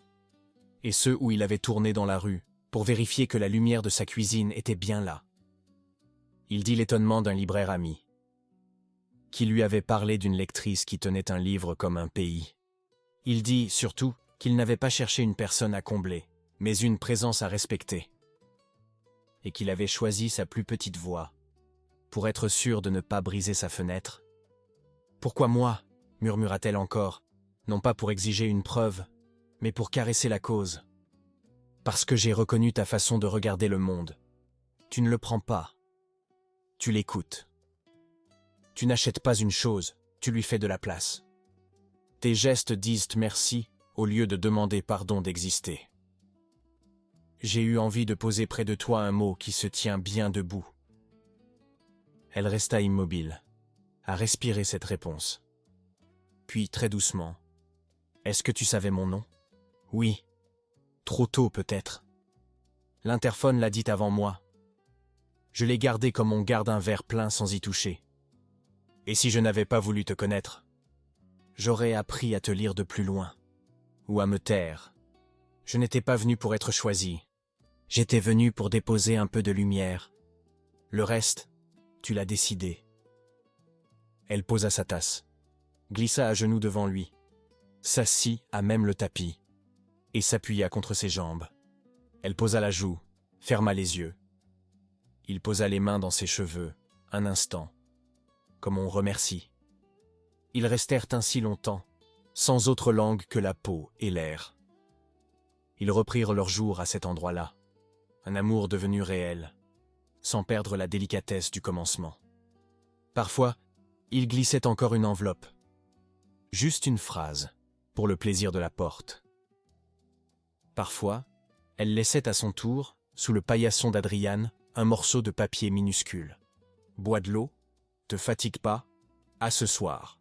Et ceux où il avait tourné dans la rue, pour vérifier que la lumière de sa cuisine était bien là. Il dit l'étonnement d'un libraire ami, qui lui avait parlé d'une lectrice qui tenait un livre comme un pays. Il dit, surtout, qu'il n'avait pas cherché une personne à combler, mais une présence à respecter. Et qu'il avait choisi sa plus petite voix, pour être sûr de ne pas briser sa fenêtre. « Pourquoi moi ?» murmura-t-elle encore, non pas pour exiger une preuve, mais pour caresser la cause. « Parce que j'ai reconnu ta façon de regarder le monde. Tu ne le prends pas. Tu l'écoutes. Tu n'achètes pas une chose, tu lui fais de la place. Tes gestes disent merci au lieu de demander pardon d'exister. J'ai eu envie de poser près de toi un mot qui se tient bien debout. » Elle resta immobile, à respirer cette réponse. Puis, très doucement, « Est-ce que tu savais mon nom ?»« Oui. Trop tôt peut-être. L'interphone l'a dit avant moi. Je l'ai gardé comme on garde un verre plein sans y toucher. Et si je n'avais pas voulu te connaître, j'aurais appris à te lire de plus loin, ou à me taire. Je n'étais pas venu pour être choisi. J'étais venu pour déposer un peu de lumière. Le reste, tu l'as décidé. » Elle posa sa tasse, glissa à genoux devant lui, s'assit à même le tapis, et s'appuya contre ses jambes. Elle posa la joue, ferma les yeux. Il posa les mains dans ses cheveux, un instant, comme on remercie. Ils restèrent ainsi longtemps, sans autre langue que la peau et l'air. Ils reprirent leur jour à cet endroit-là, un amour devenu réel, sans perdre la délicatesse du commencement. Parfois, il glissait encore une enveloppe, juste une phrase, pour le plaisir de la porte. Parfois, elle laissait à son tour, sous le paillasson d'Adrian, un morceau de papier minuscule. « Bois de l'eau, te fatigue pas, à ce soir. »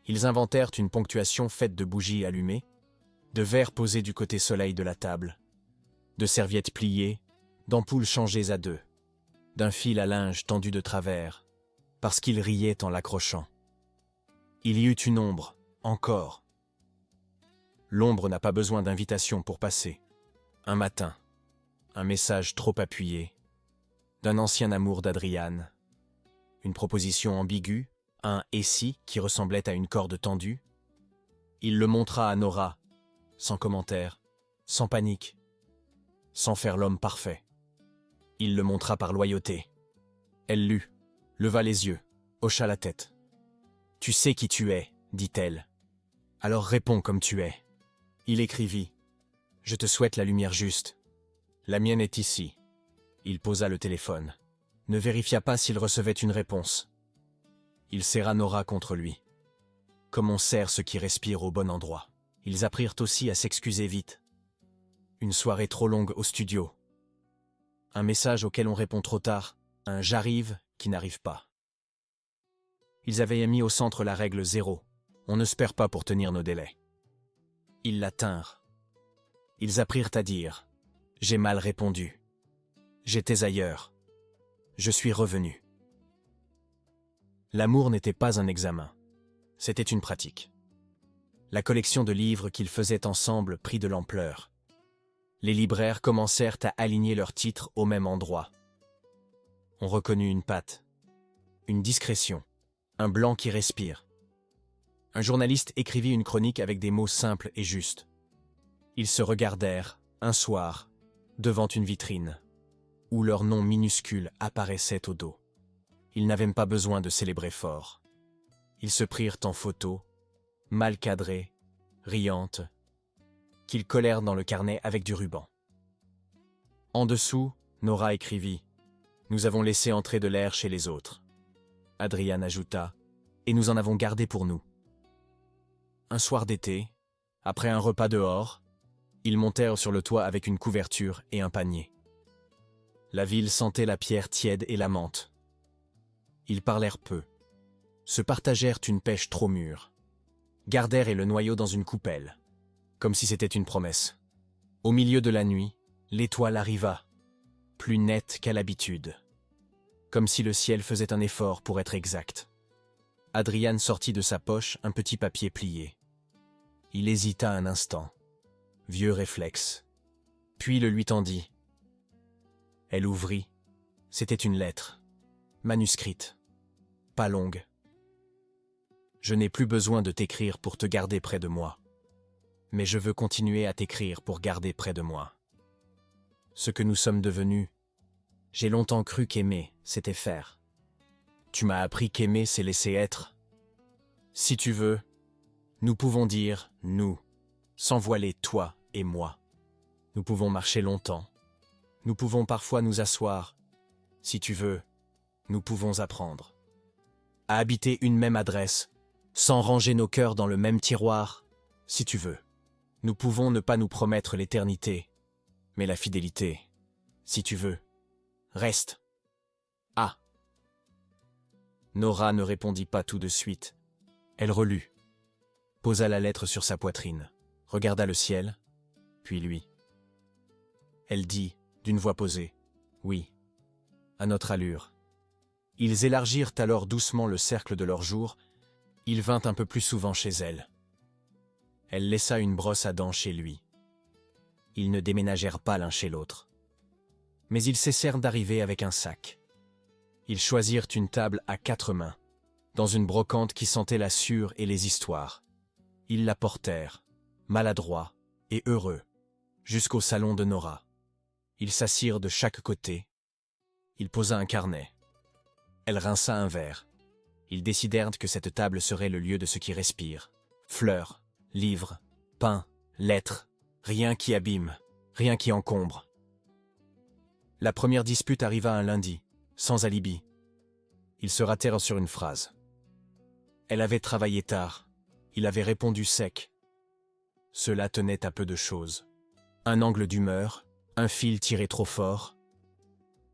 Ils inventèrent une ponctuation faite de bougies allumées, de verres posés du côté soleil de la table, de serviettes pliées, d'ampoules changées à 2, d'un fil à linge tendu de travers, parce qu'il riait en l'accrochant. Il y eut une ombre, encore. L'ombre n'a pas besoin d'invitation pour passer. Un matin, un message trop appuyé, d'un ancien amour d'Adrian, une proposition ambiguë, un « et si » qui ressemblait à une corde tendue. Il le montra à Nora, sans commentaire, sans panique, sans faire l'homme parfait. Il le montra par loyauté. Elle lut, leva les yeux, hocha la tête. « Tu sais qui tu es, dit-elle. Alors réponds comme tu es. » Il écrivit. « Je te souhaite la lumière juste. La mienne est ici. » Il posa le téléphone. Ne vérifia pas s'il recevait une réponse. Il serra Nora contre lui. Comme on serre ceux qui respirent au bon endroit. Ils apprirent aussi à s'excuser vite. Une soirée trop longue au studio. Un message auquel on répond trop tard. Un « j'arrive » qui n'arrive pas. Ils avaient mis au centre la règle 0. On ne se perd pas pour tenir nos délais. Ils la tinrent. Ils apprirent à dire « J'ai mal répondu. J'étais ailleurs. Je suis revenu. » L'amour n'était pas un examen. C'était une pratique. La collection de livres qu'ils faisaient ensemble prit de l'ampleur. Les libraires commencèrent à aligner leurs titres au même endroit. On reconnut une patte, une discrétion, un blanc qui respire. Un journaliste écrivit une chronique avec des mots simples et justes. Ils se regardèrent, un soir, devant une vitrine, où leur nom minuscule apparaissait au dos. Ils n'avaient même pas besoin de célébrer fort. Ils se prirent en photo, mal cadrées, riantes, qu'ils collèrent dans le carnet avec du ruban. En dessous, Nora écrivit « Nous avons laissé entrer de l'air chez les autres ». Adrian ajouta « Et nous en avons gardé pour nous ». Un soir d'été, après un repas dehors, ils montèrent sur le toit avec une couverture et un panier. La ville sentait la pierre tiède et la menthe. Ils parlèrent peu, se partagèrent une pêche trop mûre, gardèrent le noyau dans une coupelle, comme si c'était une promesse. Au milieu de la nuit, l'étoile arriva, plus nette qu'à l'habitude, comme si le ciel faisait un effort pour être exact. Adrian sortit de sa poche un petit papier plié. Il hésita un instant, vieux réflexe, puis le lui tendit. Elle ouvrit. C'était une lettre, manuscrite, pas longue. « Je n'ai plus besoin de t'écrire pour te garder près de moi, mais je veux continuer à t'écrire pour garder près de moi. Ce que nous sommes devenus, j'ai longtemps cru qu'aimer, c'était faire. Tu m'as appris qu'aimer, c'est laisser être. Si tu veux, nous pouvons dire « nous », sans voiler toi et moi. Nous pouvons marcher longtemps. Nous pouvons parfois nous asseoir. Si tu veux, nous pouvons apprendre à habiter une même adresse, sans ranger nos cœurs dans le même tiroir. Si tu veux, nous pouvons ne pas nous promettre l'éternité, mais la fidélité. Si tu veux, reste. Ah. Nora ne répondit pas tout de suite. Elle relut, posa la lettre sur sa poitrine, regarda le ciel, puis lui. Elle dit, d'une voix posée, « Oui, à notre allure. » Ils élargirent alors doucement le cercle de leur jour. Il vint un peu plus souvent chez elle. Elle laissa une brosse à dents chez lui. Ils ne déménagèrent pas l'un chez l'autre. Mais ils cessèrent d'arriver avec un sac. Ils choisirent une table à 4 mains, dans une brocante qui sentait la sueur et les histoires. Ils la portèrent, maladroits et heureux, jusqu'au salon de Nora. Ils s'assirent de chaque côté. Il posa un carnet. Elle rinça un verre. Ils décidèrent que cette table serait le lieu de ce qui respire. Fleurs, livres, pain, lettres, rien qui abîme, rien qui encombre. La première dispute arriva un lundi, sans alibi. Ils se ratèrent sur une phrase. Elle avait travaillé tard. Il avait répondu sec. Cela tenait à peu de choses. Un angle d'humeur, un fil tiré trop fort.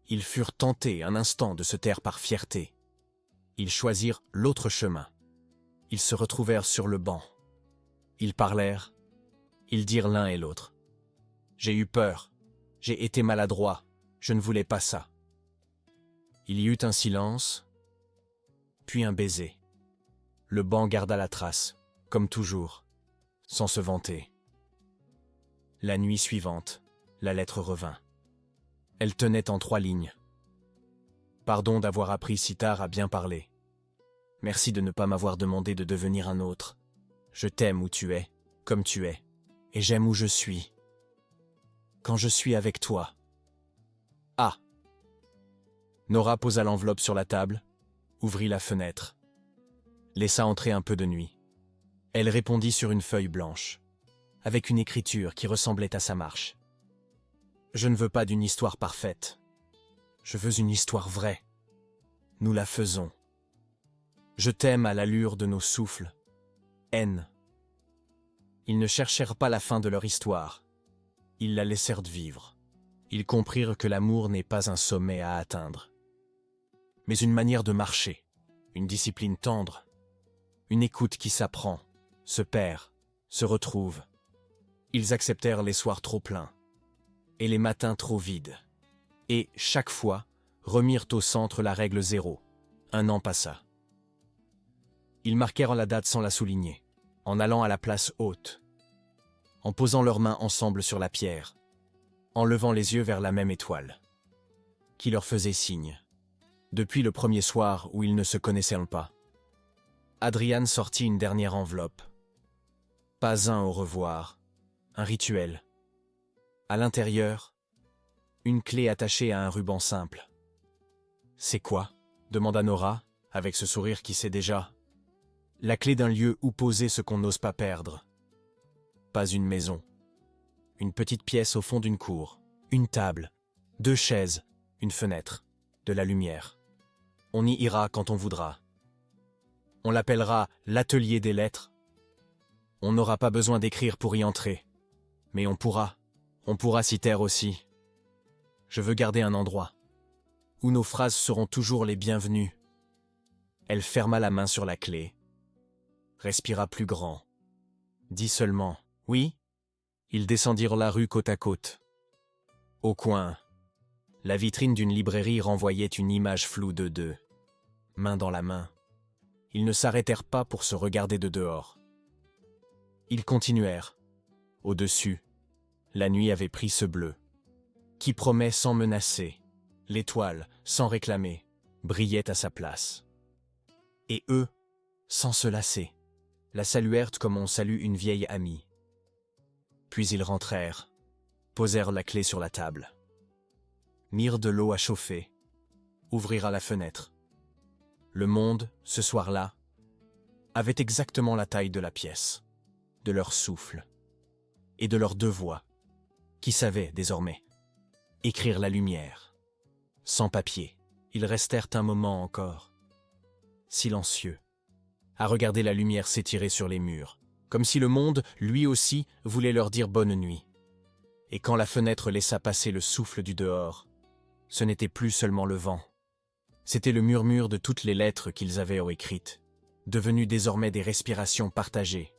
Ils furent tentés un instant de se taire par fierté. Ils choisirent l'autre chemin. Ils se retrouvèrent sur le banc. Ils parlèrent. Ils dirent l'un et l'autre. « J'ai eu peur. J'ai été maladroit. Je ne voulais pas ça. » Il y eut un silence, puis un baiser. Le banc garda la trace, comme toujours, sans se vanter. La nuit suivante, la lettre revint. Elle tenait en 3 lignes. Pardon d'avoir appris si tard à bien parler. Merci de ne pas m'avoir demandé de devenir un autre. Je t'aime où tu es, comme tu es, et j'aime où je suis. Quand je suis avec toi. Ah. Nora posa l'enveloppe sur la table, ouvrit la fenêtre, laissa entrer un peu de nuit. Elle répondit sur une feuille blanche, avec une écriture qui ressemblait à sa marche. Je ne veux pas d'une histoire parfaite. Je veux une histoire vraie. Nous la faisons. Je t'aime à l'allure de nos souffles. Haine. Ils ne cherchèrent pas la fin de leur histoire. Ils la laissèrent vivre. Ils comprirent que l'amour n'est pas un sommet à atteindre, mais une manière de marcher, une discipline tendre, une écoute qui s'apprend, se perd, se retrouve. Ils acceptèrent les soirs trop pleins et les matins trop vides, et, chaque fois, remirent au centre la règle 0. 1 an passa. Ils marquèrent la date sans la souligner. en allant à la place haute, en posant leurs mains ensemble sur la pierre, en levant les yeux vers la même étoile, qui leur faisait signe. Depuis le premier soir où ils ne se connaissaient pas, Adrian sortit une dernière enveloppe. Pas un au revoir, un rituel. À l'intérieur, une clé attachée à un ruban simple. « C'est quoi ?» demanda Nora, avec ce sourire qui sait déjà. La clé d'un lieu où poser ce qu'on n'ose pas perdre. Pas une maison. Une petite pièce au fond d'une cour. Une table. 2 chaises. Une fenêtre. De la lumière. On y ira quand on voudra. On l'appellera l'atelier des lettres. On n'aura pas besoin d'écrire pour y entrer. Mais on pourra s'y taire aussi. Je veux garder un endroit où nos phrases seront toujours les bienvenues. Elle ferma la main sur la clé, respira plus grand, dit seulement « Oui ». Ils descendirent la rue côte à côte. Au coin, la vitrine d'une librairie renvoyait une image floue de deux, main dans la main. Ils ne s'arrêtèrent pas pour se regarder de dehors. Ils continuèrent. Au-dessus, la nuit avait pris ce bleu, qui promet sans menacer. L'étoile, sans réclamer, brillait à sa place. Et eux, sans se lasser, la saluèrent comme on salue une vieille amie. Puis ils rentrèrent, posèrent la clé sur la table, mirent de l'eau à chauffer, ouvrirent la fenêtre. Le monde, ce soir-là, avait exactement la taille de la pièce, de leur souffle et de leurs 2 voix, qui savaient désormais écrire la lumière. Sans papier, ils restèrent un moment encore, silencieux, à regarder la lumière s'étirer sur les murs, comme si le monde, lui aussi, voulait leur dire bonne nuit. Et quand la fenêtre laissa passer le souffle du dehors, ce n'était plus seulement le vent. C'était le murmure de toutes les lettres qu'ils avaient écrites, devenues désormais des respirations partagées.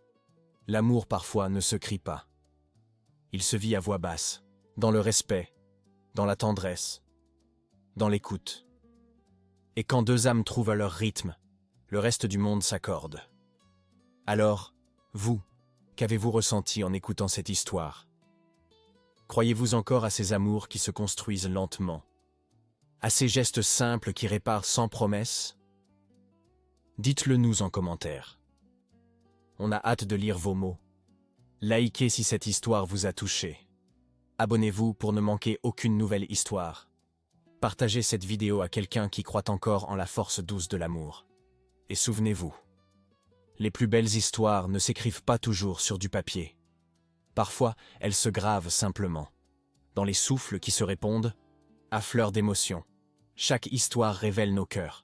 L'amour parfois ne se crie pas. Il se vit à voix basse, dans le respect, dans la tendresse, dans l'écoute. Et quand 2 âmes trouvent leur rythme, le reste du monde s'accorde. Alors, vous, qu'avez-vous ressenti en écoutant cette histoire? Croyez-vous encore à ces amours qui se construisent lentement? À ces gestes simples qui réparent sans promesse? Dites-le nous en commentaire. On a hâte de lire vos mots. Likez si cette histoire vous a touché. Abonnez-vous pour ne manquer aucune nouvelle histoire. Partagez cette vidéo à quelqu'un qui croit encore en la force douce de l'amour. Et souvenez-vous, les plus belles histoires ne s'écrivent pas toujours sur du papier. Parfois, elles se gravent simplement, dans les souffles qui se répondent, à fleur d'émotion. Chaque histoire révèle nos cœurs.